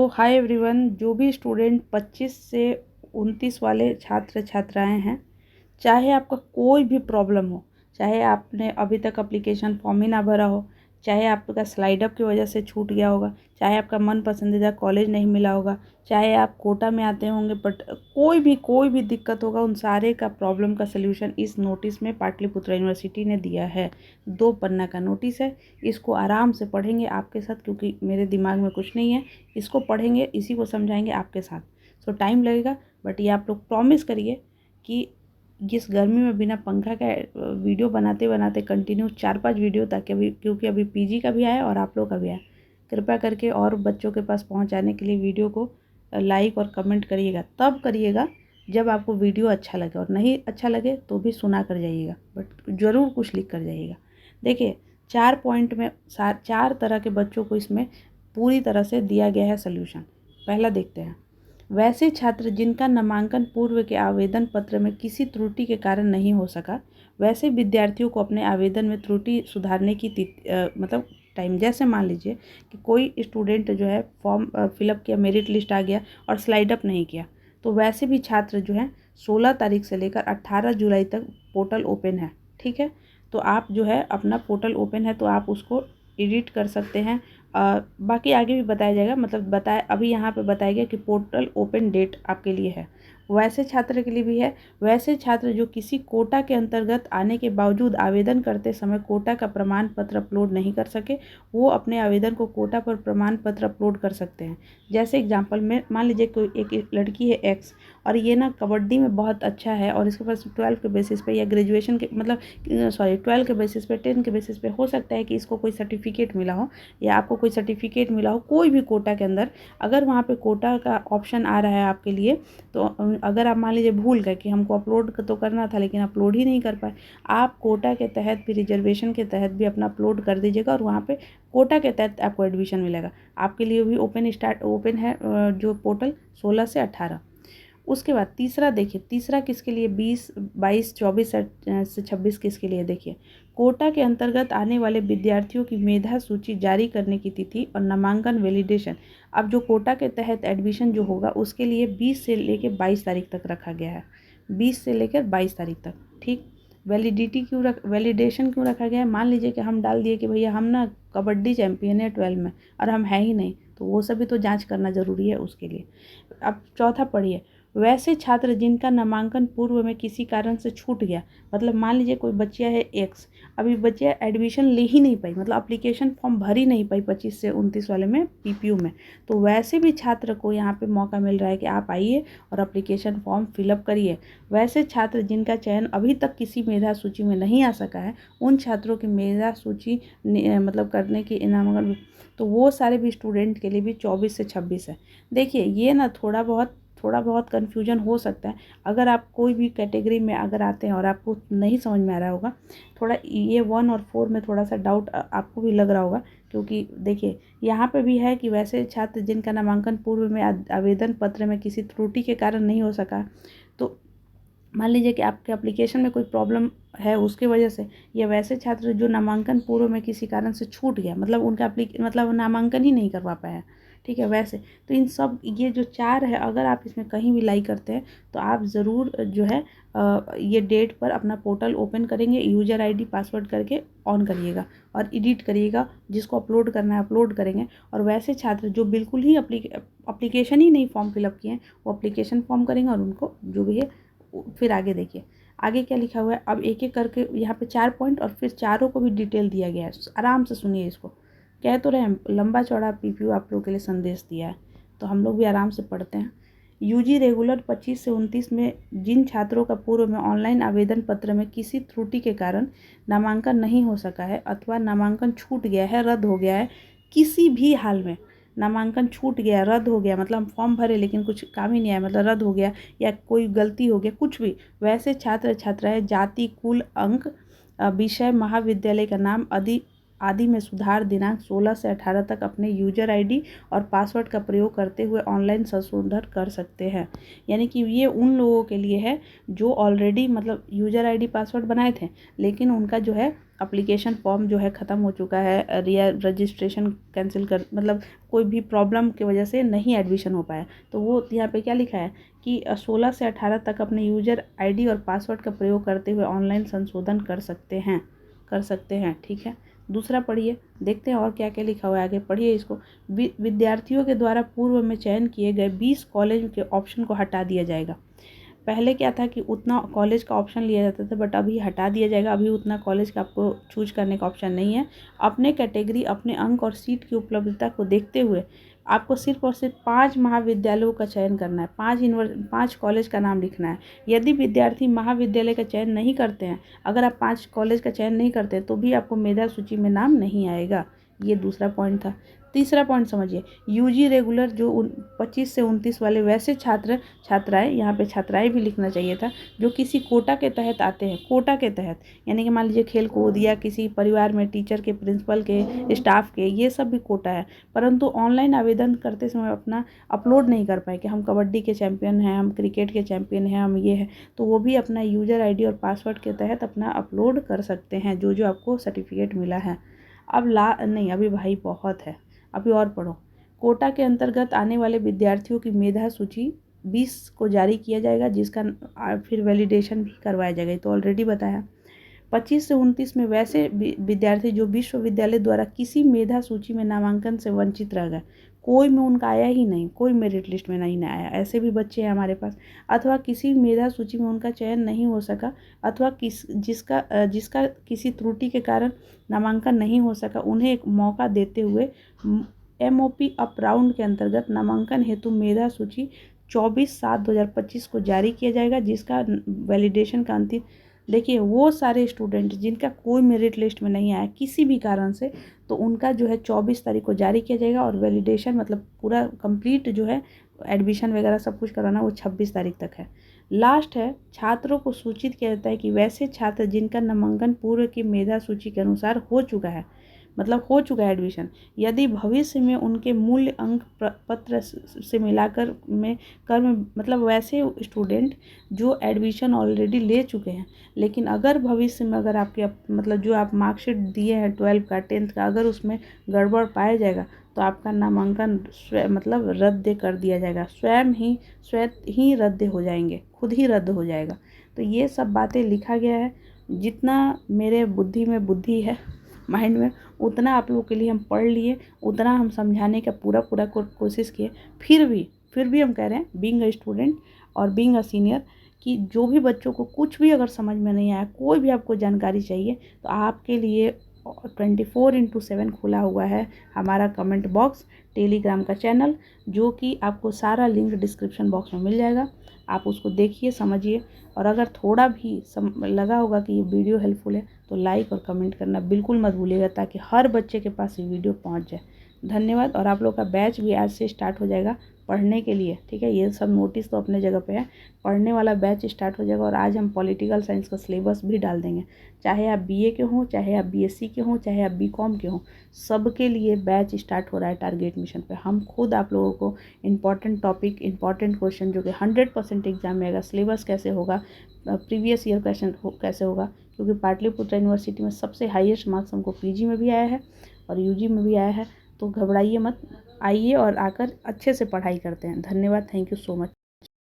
Hi everyone, जो भी student 25 से 29 वाले छात्र छात्राएं हैं, चाहे आपका कोई भी प्रॉब्लम हो, चाहे आपने अभी तक एप्लीकेशन फॉर्म ही ना भरा हो, चाहे आपका स्लाइड अप की वजह से छूट गया होगा, चाहे आपका मन पसंदीदा कॉलेज नहीं मिला होगा, चाहे आप कोटा में आते होंगे बट कोई भी दिक्कत होगा, उन सारे का प्रॉब्लम का सल्यूशन इस नोटिस में पाटलिपुत्र यूनिवर्सिटी ने दिया है। 2 पन्ना का नोटिस है। इसको आराम से पढ़ेंगे आपके साथ, क्योंकि मेरे दिमाग में कुछ नहीं है। इसको पढ़ेंगे, इसी को समझाएंगे आपके साथ। टाइम लगेगा, बट ये आप लोग प्रॉमिस करिए कि जिस गर्मी में बिना पंखा का वीडियो बनाते बनाते कंटिन्यू 4-5 वीडियो, ताकि अभी क्योंकि अभी पीजी का भी आया और आप लोग का भी आया, कृपया करके और बच्चों के पास पहुंचाने के लिए वीडियो को लाइक और कमेंट करिएगा। तब करिएगा जब आपको वीडियो अच्छा लगे, और नहीं अच्छा लगे तो भी सुना कर जाइएगा, बट ज़रूर कुछ लिख कर जाइएगा। देखिए, 4 पॉइंट में 4 तरह के बच्चों को इसमें पूरी तरह से दिया गया है सल्यूशन। पहला देखते हैं। वैसे छात्र जिनका नामांकन पूर्व के आवेदन पत्र में किसी त्रुटि के कारण नहीं हो सका, वैसे विद्यार्थियों को अपने आवेदन में त्रुटि सुधारने की मतलब टाइम, जैसे मान लीजिए कि कोई स्टूडेंट जो है फॉर्म फिलअप किया, मेरिट लिस्ट आ गया और स्लाइड अप नहीं किया, तो वैसे भी छात्र जो है 16 तारीख से लेकर 18 जुलाई तक पोर्टल ओपन है। ठीक है, तो आप जो है अपना पोर्टल ओपन है तो आप उसको एडिट कर सकते हैं। बाकी आगे भी बताया जाएगा, मतलब अभी यहाँ पे बताया गया कि पोर्टल ओपन डेट आपके लिए है, वैसे छात्र के लिए भी है। वैसे छात्र जो किसी कोटा के अंतर्गत आने के बावजूद आवेदन करते समय कोटा का प्रमाण पत्र अपलोड नहीं कर सके, वो अपने आवेदन को कोटा पर प्रमाण पत्र अपलोड कर सकते हैं। जैसे एग्जाम्पल में मान लीजिए कोई एक लड़की है एक्स, और ये ना कबड्डी में बहुत अच्छा है, और इसके पास 12 के बेसिस पे या ग्रेजुएशन के मतलब 12 के बेसिस पे, 10 के बेसिस पे हो सकता है कि इसको कोई सर्टिफिकेट मिला हो, या आपको कोई सर्टिफिकेट मिला हो कोई भी कोटा के अंदर। अगर वहाँ पे कोटा का ऑप्शन आ रहा है आपके लिए, तो अगर आप मान लीजिए भूल गए कि हमको अपलोड तो करना था लेकिन अपलोड ही नहीं कर पाए, आप कोटा के तहत भी, रिजर्वेशन के तहत भी अपना अपलोड कर दीजिएगा, और वहाँ पे कोटा के तहत आपको एडमिशन मिलेगा। आपके लिए भी ओपन है जो पोर्टल 16 से 18। उसके बाद तीसरा देखिए, तीसरा किसके लिए, 20, 22, 24 से 26 किसके लिए। देखिए, कोटा के अंतर्गत आने वाले विद्यार्थियों की मेधा सूची जारी करने की तिथि और नामांकन वैलिडेशन। अब जो कोटा के तहत एडमिशन जो होगा उसके लिए 20 से लेकर 22 तारीख तक रखा गया है। 20 से लेकर 22 तारीख तक। ठीक, वैलिडेशन क्यों रखा गया है? मान लीजिए कि हम डाल दिए कि भैया हम ना कबड्डी चैंपियन है 12 में, और हम हैं ही नहीं, तो वो सभी तो जांच करना ज़रूरी है उसके लिए। अब चौथा पढ़िए। वैसे छात्र जिनका नामांकन पूर्व में किसी कारण से छूट गया, मतलब मान लीजिए कोई बच्चिया है एक्स, अभी बच्चिया एडमिशन ले ही नहीं पाई, मतलब एप्लीकेशन फॉर्म भर ही नहीं पाई 25 से 29 वाले में पीपीयू में, तो वैसे भी छात्र को यहाँ पे मौका मिल रहा है कि आप आइए और एप्लीकेशन फॉर्म फिलअप करिए। वैसे छात्र जिनका चयन अभी तक किसी मेधा सूची में नहीं आ सका है, उन छात्रों की मेधा सूची मतलब करने की नामांकन, तो वो सारे भी स्टूडेंट के लिए भी 24 से 26 है। देखिए, ये ना थोड़ा बहुत कन्फ्यूजन हो सकता है। अगर आप कोई भी कैटेगरी में अगर आते हैं और आपको नहीं समझ में आ रहा होगा, थोड़ा ये 1 और 4 में थोड़ा सा डाउट आपको भी लग रहा होगा, क्योंकि देखिए यहाँ पे भी है कि वैसे छात्र जिनका नामांकन पूर्व में आवेदन पत्र में किसी त्रुटि के कारण नहीं हो सका, तो मान लीजिए कि आपके एप्लीकेशन में कोई प्रॉब्लम है उसके वजह से, या वैसे छात्र जो नामांकन पूर्व में किसी कारण से छूट गया, मतलब उनका मतलब नामांकन ही नहीं करवा पाया, ठीक है, वैसे तो इन सब ये जो 4 है, अगर आप इसमें कहीं भी लाई करते हैं तो आप ज़रूर जो है ये डेट पर अपना पोर्टल ओपन करेंगे, यूज़र आईडी पासवर्ड करके ऑन करिएगा और एडिट करिएगा, जिसको अपलोड करना है अपलोड करेंगे। और वैसे छात्र जो बिल्कुल ही एप्लीकेशन ही नहीं फॉर्म फिलअप किए हैं, वो एप्लीकेशन फॉर्म करेंगे और उनको जो भी है। फिर आगे देखिए, आगे क्या लिखा हुआ है। अब एक एक करके यहाँ पे 4 पॉइंट और फिर चारों को भी डिटेल दिया गया है, आराम से सुनिए इसको। कह तो रहे हैं लंबा चौड़ा पीपीयू आप लोगों के लिए संदेश दिया है, तो हम लोग भी आराम से पढ़ते हैं। यूजी रेगुलर 25 से 29 में जिन छात्रों का पूर्व में ऑनलाइन आवेदन पत्र में किसी त्रुटि के कारण नामांकन नहीं हो सका है, अथवा नामांकन छूट गया है, रद्द हो गया है, किसी भी हाल में नामांकन छूट गया, रद्द हो गया, मतलब हम फॉर्म भरे लेकिन कुछ काम ही नहीं आया, मतलब रद्द हो गया, या कोई गलती हो गया, कुछ भी, वैसे छात्र छात्राएं जाति, कुल, अंक, विषय, महाविद्यालय का नाम आदि में सुधार दिनांक 16 से 18 तक अपने यूजर आईडी और पासवर्ड का प्रयोग करते हुए ऑनलाइन संशोधन कर सकते हैं। यानी कि ये उन लोगों के लिए है जो ऑलरेडी मतलब यूजर आईडी पासवर्ड बनाए थे, लेकिन उनका जो है एप्लीकेशन फॉर्म जो है ख़त्म हो चुका है, रजिस्ट्रेशन कैंसिल कर मतलब कोई भी प्रॉब्लम की वजह से नहीं एडमिशन हो पाया, तो वो यहाँ पे क्या लिखा है कि 16 से 18 तक अपने यूज़र आईडी और पासवर्ड का प्रयोग करते हुए ऑनलाइन संशोधन कर सकते हैं। ठीक है, दूसरा पढ़िए, देखते हैं और क्या क्या लिखा हुआ है, आगे पढ़िए इसको। विद्यार्थियों के द्वारा पूर्व में चयन किए गए 20 कॉलेज के ऑप्शन को हटा दिया जाएगा। पहले क्या था कि उतना कॉलेज का ऑप्शन लिया जाता था, बट अभी हटा दिया जाएगा। अभी उतना कॉलेज का आपको चूज करने का ऑप्शन नहीं है। अपने कैटेगरी, अपने अंक और सीट की उपलब्धता को देखते हुए आपको सिर्फ और सिर्फ 5 महाविद्यालयों का चयन करना है, 5 कॉलेज का नाम लिखना है। यदि विद्यार्थी महाविद्यालय का चयन नहीं करते हैं, अगर आप 5 कॉलेज का चयन नहीं करते तो भी आपको मेधा सूची में नाम नहीं आएगा। ये दूसरा पॉइंट था। तीसरा पॉइंट समझिए, यूजी रेगुलर जो 25 से 29 वाले वैसे छात्राएं, यहाँ पे छात्राएं भी लिखना चाहिए था, जो किसी कोटा के तहत आते हैं। कोटा के तहत यानी कि मान लीजिए खेल कूद या किसी परिवार में टीचर के, प्रिंसिपल के, स्टाफ के, ये सब भी कोटा है। परंतु ऑनलाइन आवेदन करते समय अपना अपलोड नहीं कर पाए कि हम कबड्डी के चैंपियन हैं, हम क्रिकेट के चैंपियन हैं, हम ये हैं, तो वो भी अपना यूजर आईडी और पासवर्ड के तहत अपना अपलोड कर सकते हैं, जो आपको सर्टिफिकेट मिला है। अब नहीं, अभी भाई बहुत है, अभी और पढ़ो। कोटा के अंतर्गत आने वाले विद्यार्थियों की मेधा सूची 20 को जारी किया जाएगा, जिसका फिर वैलिडेशन भी करवाया जाएगा, तो ऑलरेडी बताया। 25 से 29 में वैसे विद्यार्थी जो विश्वविद्यालय द्वारा किसी मेधा सूची में नामांकन से वंचित रह गए, कोई में उनका आया ही नहीं, कोई मेरिट लिस्ट में नहीं आया, ऐसे भी बच्चे हैं हमारे पास, अथवा किसी मेधा सूची में उनका चयन नहीं हो सका, अथवा जिसका किसी त्रुटि के कारण नामांकन नहीं हो सका, उन्हें एक मौका देते हुए MOP अप राउंड के अंतर्गत नामांकन हेतु मेधा सूची 24/7/2025 को जारी किया जाएगा, जिसका वैलिडेशन का अंतिम, देखिए वो सारे स्टूडेंट जिनका कोई मेरिट लिस्ट में नहीं आया किसी भी कारण से, तो उनका जो है 24 तारीख को जारी किया जाएगा, और वैलिडेशन मतलब पूरा कंप्लीट जो है एडमिशन वगैरह सब कुछ कराना वो 26 तारीख तक है। लास्ट है, छात्रों को सूचित किया जाता है कि वैसे छात्र जिनका नामांकन पूर्व की मेधा सूची के अनुसार हो चुका है, मतलब हो चुका है एडमिशन, यदि भविष्य में उनके मूल्य अंक पत्र से मिलाकर में मतलब वैसे स्टूडेंट जो एडमिशन ऑलरेडी ले चुके हैं, लेकिन अगर भविष्य में अगर आपके मतलब जो आप मार्कशीट दिए हैं 12 का 10th का, अगर उसमें गड़बड़ पाया जाएगा तो आपका नामांकन मतलब रद्द कर दिया जाएगा, स्वयं ही रद्द हो जाएंगे, खुद ही रद्द हो जाएगा। तो ये सब बातें लिखा गया है, जितना मेरे बुद्धि में बुद्धि है, माइंड में, उतना आप लोगों के लिए हम पढ़ लिए, उतना हम समझाने का पूरा कोशिश किए। फिर भी हम कह रहे हैं, बीइंग अ स्टूडेंट और बीइंग अ सीनियर, कि जो भी बच्चों को कुछ भी अगर समझ में नहीं आया, कोई भी आपको जानकारी चाहिए, तो आपके लिए 24/7 खुला हुआ है हमारा कमेंट बॉक्स, टेलीग्राम का चैनल, जो कि आपको सारा लिंक डिस्क्रिप्शन बॉक्स में मिल जाएगा। आप उसको देखिए, समझिए, और अगर थोड़ा भी लगा होगा कि ये वीडियो हेल्पफुल है तो लाइक और कमेंट करना बिल्कुल मत भूलिएगा, ताकि हर बच्चे के पास ये वीडियो पहुंच जाए। धन्यवाद। और आप लोग का बैच भी आज से स्टार्ट हो जाएगा पढ़ने के लिए, ठीक है। ये सब नोटिस तो अपने जगह पे है, पढ़ने वाला बैच स्टार्ट हो जाएगा। और आज हम पॉलिटिकल साइंस का सिलेबस भी डाल देंगे, चाहे आप BA के हों, चाहे आप BSc के हों, चाहे आप BCom के हों, सबके लिए बैच स्टार्ट हो रहा है टारगेट मिशन पे। हम खुद आप लोगों को इंपॉर्टेंट टॉपिक, इंपॉर्टेंट क्वेश्चन जो कि 100% एग्जाम में आएगा, सिलेबस कैसे होगा, प्रीवियस ईयर क्वेश्चन कैसे होगा, क्योंकि पाटलिपुत्र यूनिवर्सिटी में सबसे हाईएस्ट मार्क्स हमको PG में भी आया है और UG में भी आया है। तो घबराइए मत, आइए और आकर अच्छे से पढ़ाई करते हैं। धन्यवाद, थैंक यू सो मच।